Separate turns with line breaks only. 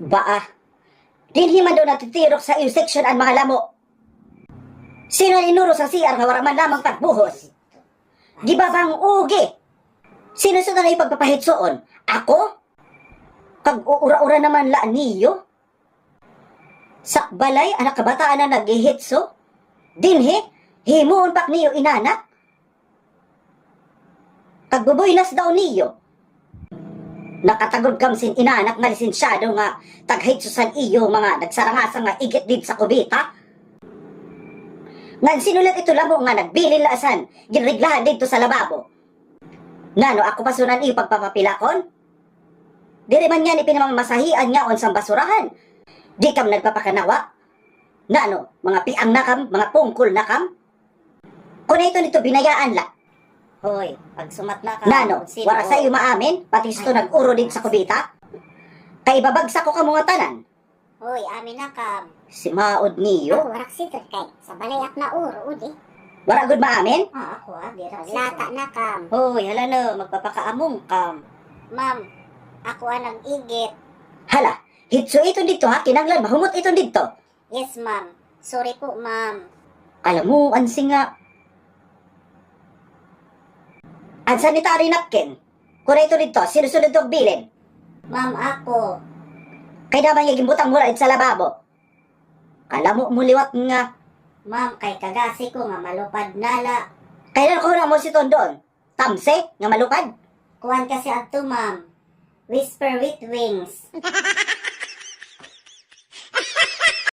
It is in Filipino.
Baa, dinhi man daw natitirok sa iyo section ang mga lamo. Sino inuro sa CR nga wala man lamang tagbuhos? Di ba bang ugi? Sino sa na ipagpapahitsoon? Ako? Kag uura-ura naman la niyo? Sakbalay, anak kabataan na naghihitso? Dinhi, himuon pak niyo inanak? Kag bubuylas daw niyo? Nakatagod kam sin inanak nga lisensyado nga taghitsusan iyo mga nagsarangasa nga igit din sa kubita? Ngan sinulat ito lamo nga nagbilin laasan, ginreglahan dito sa lababo. Nano ako pasunan iyo pagpapapilakon? Diri man yan ipinamamasahian nga on sa basurahan. Di kam nagpapakanawa? Nano, mga piang na kam, mga pungkol na kam? Kung ito nito binayaan la.
Hoy, pag sumat na ka.
Nano, wala sa iyo maamin, pati ito nag-uro din sa kubita? Kay babagsak ko ka mga tanan.
Hoy, amin na kam.
Si maod niyo?
Ako, warak sitot kay. Sa balayak na uro, udi.
Wala gud maamin?
Ako di rak lata na kam.
Hoy, hala no, magpapakaamong kam.
Ma'am, ako ang igit.
Hala, hitso ito dito ha, kinanglan, mahumot ito dito.
Yes, ma'am. Sorry po, ma'am.
Alam mo, ansi nga. Ang sanitary napkin. Kura ito dito, sinusunod itong bilin.
Ma'am, ako.
Kaya naman yung butang mula sa lababo. Kala mo muliwat nga.
Ma'am, kay kagasi ko nga malupad nala.
Kaya na ko mo si Tondon. Tamse, nga malupad.
Kuwan kasi ato, ma'am. Whisper with wings.